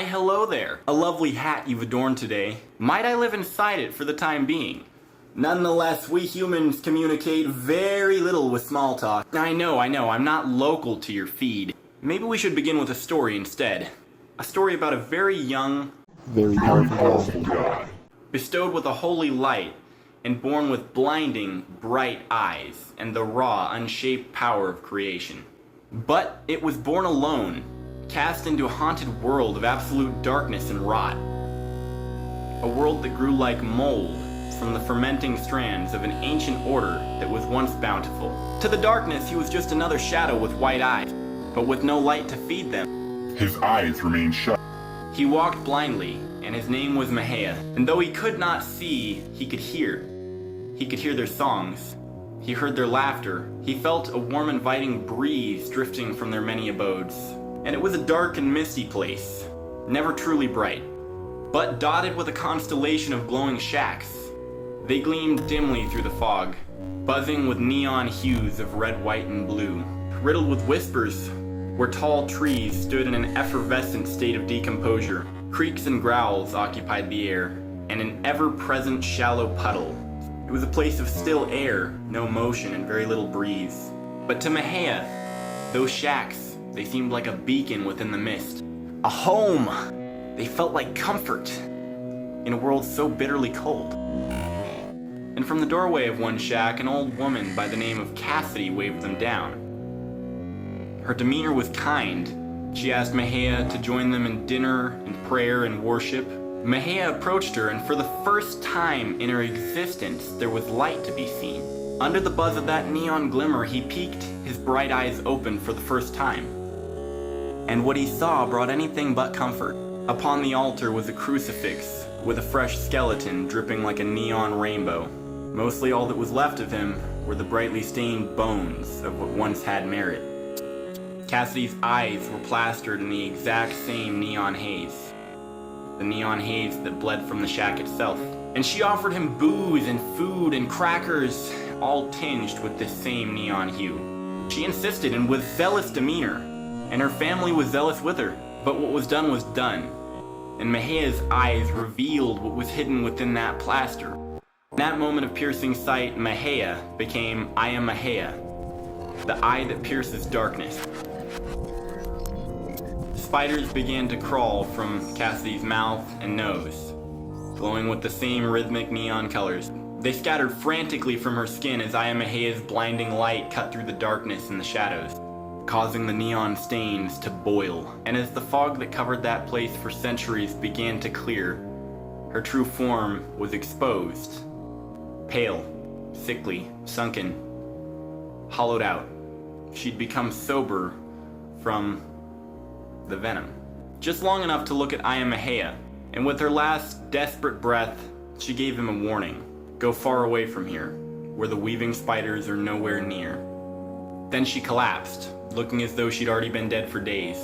Why, hello there. A lovely hat you've adorned today. Might I live inside it for the time being? Nonetheless, we humans communicate very little with small talk. I know, I'm not local to your feed. Maybe we should begin with a story instead. A story about a very young, very powerful God. bestowed with a holy light, and born with blinding, bright eyes, and the raw, unshaped power of creation. But it was born alone, cast into a haunted world of absolute darkness and rot. A world that grew like mold from the fermenting strands of an ancient order that was once bountiful. To the darkness, he was just another shadow with white eyes, but with no light to feed them. His eyes remained shut. He walked blindly, and his name was Eyamaheya. And though he could not see, he could hear. He could hear their songs. He heard their laughter. He felt a warm, inviting breeze drifting from their many abodes. And it was a dark and misty place, never truly bright, but dotted with a constellation of glowing shacks. They gleamed dimly through the fog, buzzing with neon hues of red, white, and blue, riddled with whispers where tall trees stood in an effervescent state of decomposure. Creaks and growls occupied the air, and an ever-present shallow puddle. It was a place of still air, no motion, and very little breeze. But to Eyamaheya, those shacks, they seemed like a beacon within the mist. A home! They felt like comfort in a world so bitterly cold. And from the doorway of one shack, an old woman by the name of Cassidy waved them down. Her demeanor was kind. She asked Eyamaheya to join them in dinner and prayer and worship. Eyamaheya approached her, and for the first time in her existence, there was light to be seen. Under the buzz of that neon glimmer, he peeked, his bright eyes open for the first time. And what he saw brought anything but comfort. Upon the altar was a crucifix with a fresh skeleton dripping like a neon rainbow. Mostly all that was left of him were the brightly stained bones of what once had merit. Cassidy's eyes were plastered in the exact same neon haze. The neon haze that bled from the shack itself. And she offered him booze and food and crackers, all tinged with this same neon hue. She insisted, and with zealous demeanor, and her family was zealous with her. But what was done was done, and Eyamaheya's eyes revealed what was hidden within that plaster. In that moment of piercing sight, Eyamaheya became Eyamaheya, the eye that pierces darkness. Spiders began to crawl from Cassidy's mouth and nose, glowing with the same rhythmic neon colors. They scattered frantically from her skin as Eyamaheya's blinding light cut through the darkness and the shadows, causing the neon stains to boil. And as the fog that covered that place for centuries began to clear, her true form was exposed. Pale, sickly, sunken, hollowed out. She'd become sober from the venom. Just long enough to look at Eyamaheya, and with her last desperate breath, she gave him a warning. Go far away from here, where the weaving spiders are nowhere near. Then she collapsed, looking as though she'd already been dead for days.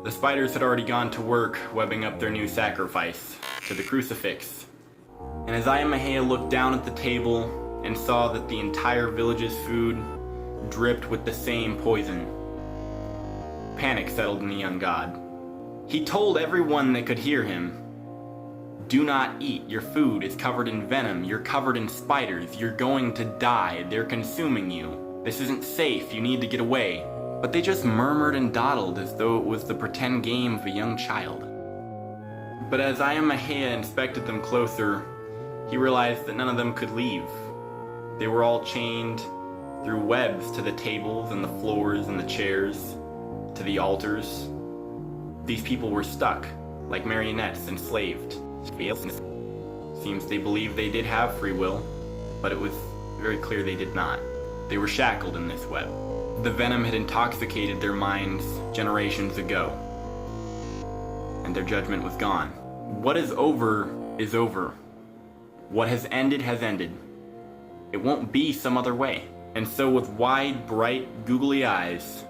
The spiders had already gone to work, webbing up their new sacrifice, to the crucifix. And as Eyamaheya looked down at the table and saw that the entire village's food dripped with the same poison, panic settled in the young god. He told everyone that could hear him, "Do not eat. Your food is covered in venom. You're covered in spiders. You're going to die. They're consuming you. This isn't safe. You need to get away." But they just murmured and dawdled as though it was the pretend game of a young child. But as Eyamaheya inspected them closer, he realized that none of them could leave. They were all chained through webs to the tables and the floors and the chairs, to the altars. These people were stuck, like marionettes, enslaved. Seems they believed they did have free will, but it was very clear they did not. They were shackled in this web. The venom had intoxicated their minds generations ago, and their judgment was gone. What is over is over. What has ended has ended. It won't be some other way. And so with wide, bright, googly eyes,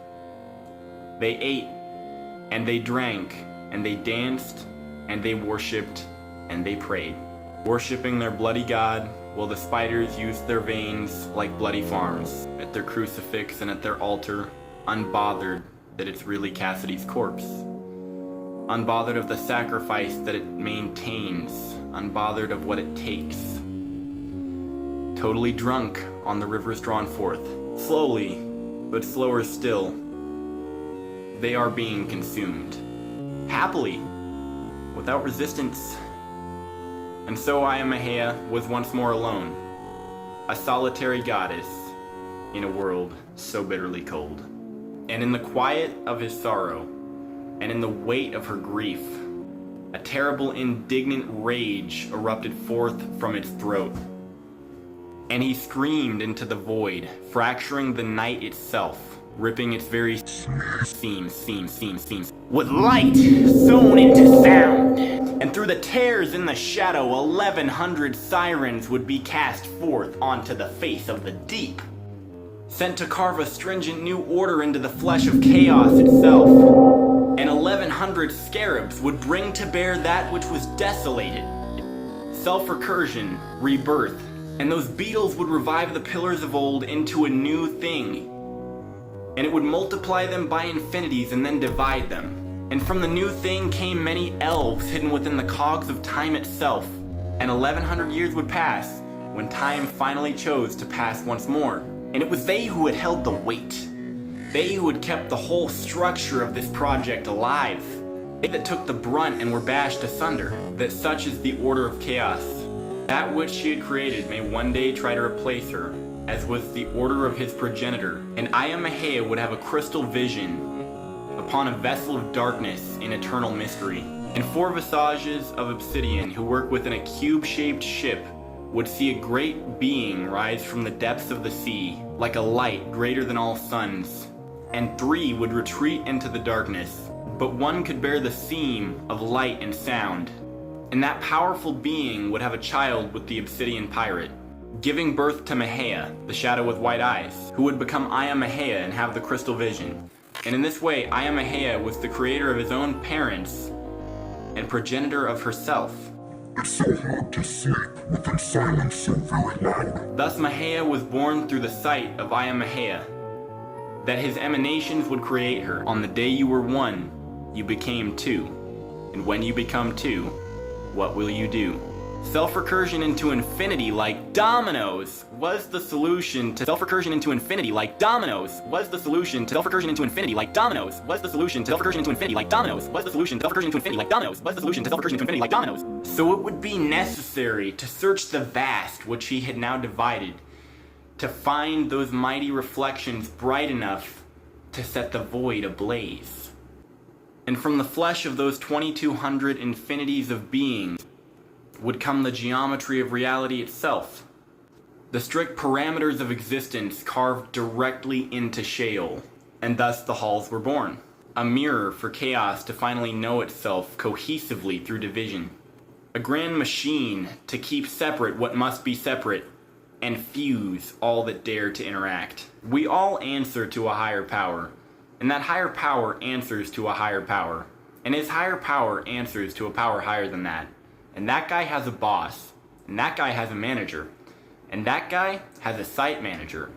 they ate, and they drank, and they danced, and they worshipped, and they prayed, worshipping their bloody god, while the spiders used their veins like bloody farms at their crucifix and at their altar, unbothered that it's really Cassidy's corpse, unbothered of the sacrifice that it maintains, unbothered of what it takes. Totally drunk on the rivers drawn forth. Slowly, but slower still, they are being consumed. Happily, without resistance. And so Eyamaheya was once more alone, a solitary goddess in a world so bitterly cold. And in the quiet of his sorrow, and in the weight of her grief, a terrible indignant rage erupted forth from its throat. And he screamed into the void, fracturing the night itself, ripping its very seams, with light sewn into sound. And through the tears in the shadow, 1,100 sirens would be cast forth onto the face of the deep, sent to carve a stringent new order into the flesh of chaos itself. And 1,100 scarabs would bring to bear that which was desolated, self-recursion, rebirth, and those beetles would revive the pillars of old into a new thing. And it would multiply them by infinities and then divide them. And from the new thing came many elves hidden within the cogs of time itself. And 1,100 years would pass, when time finally chose to pass once more. And it was they who had held the weight. They who had kept the whole structure of this project alive. They that took the brunt and were bashed asunder. That such is the order of chaos. That which she had created may one day try to replace her, as was the order of his progenitor. And Eyamaheya would have a crystal vision upon a vessel of darkness in eternal mystery. And 4 visages of obsidian who work within a cube-shaped ship would see a great being rise from the depths of the sea, like a light greater than all suns. And 3 would retreat into the darkness, but one could bear the seam of light and sound. And that powerful being would have a child with the obsidian pirate, giving birth to Maheya, the shadow with white eyes, who would become Eyamaheya and have the crystal vision. And in this way, Eyamaheya was the creator of his own parents and progenitor of herself. It's so hard to sleep within silence so very loud. Thus Maheya was born through the sight of Eyamaheya, that his emanations would create her. On the day you were 1, you became 2. And when you become 2, what will you do? Self-recursion into infinity like dominoes was the solution to self-recursion into infinity like dominoes was the solution to self-recursion into infinity like dominoes was the solution to self-recursion into infinity like dominoes was the solution to self-recursion into infinity like dominoes was the solution to self-recursion into infinity like dominoes. So it would be necessary to search the vast which he had now divided, to find those mighty reflections bright enough to set the void ablaze. And from the flesh of those 2,200 infinities of being would come the geometry of reality itself. The strict parameters of existence carved directly into Sheol, and thus the halls were born. A mirror for chaos to finally know itself cohesively through division. A grand machine to keep separate what must be separate, and fuse all that dare to interact. We all answer to a higher power, and that higher power answers to a higher power, and his higher power answers to a power higher than that. And that guy has a boss, and that guy has a manager, and that guy has a site manager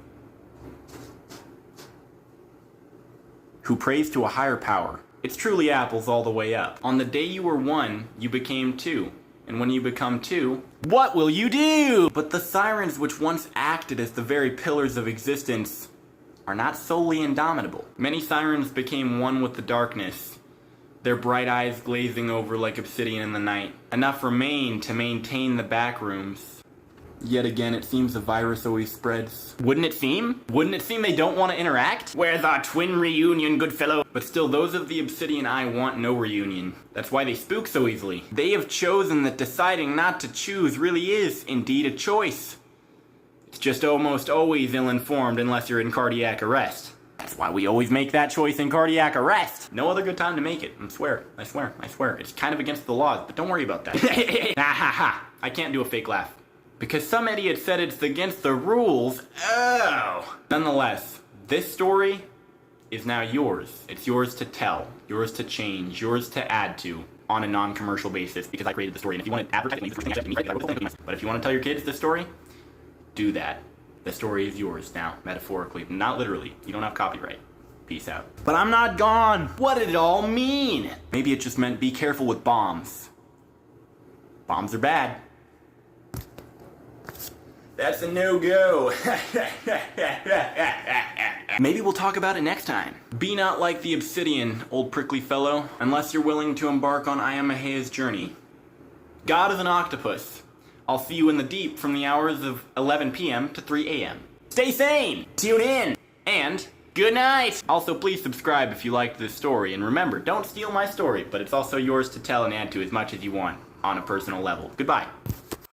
who prays to a higher power. It's truly apples all the way up. On the day you were 1, you became 2. And when you become 2, what will you do? But the sirens which once acted as the very pillars of existence are not solely indomitable. Many sirens became one with the darkness, their bright eyes glazing over like obsidian in the night. Enough remained to maintain the back rooms. Yet again, it seems the virus always spreads. Wouldn't it seem? Wouldn't it seem they don't want to interact? Where's our twin reunion, good fellow? But still, those of the obsidian eye want no reunion. That's why they spook so easily. They have chosen that deciding not to choose really is, indeed, a choice. It's just almost always ill-informed unless you're in cardiac arrest. That's why we always make that choice in cardiac arrest. No other good time to make it. I swear. It's kind of against the laws, but don't worry about that. Ha ha ha. I can't do a fake laugh. Because some idiot said it's against the rules. Oh! Nonetheless, this story is now yours. It's yours to tell, yours to change, yours to add to on a non-commercial basis because I created the story. And if you want to advertise it, but if you want to tell your kids this story, do that. The story is yours now, metaphorically, not literally. You don't have copyright. Peace out. But I'm not gone! What did it all mean? Maybe it just meant be careful with bombs. Bombs are bad. That's a no-go. Maybe we'll talk about it next time. Be not like the obsidian, old prickly fellow, unless you're willing to embark on Eyamaheya's journey. God is an octopus. I'll see you in the deep from the hours of 11 p.m. to 3 a.m. Stay sane! Tune in! And good night! Also, please subscribe if you liked this story, and remember, don't steal my story, but it's also yours to tell and add to as much as you want, on a personal level. Goodbye.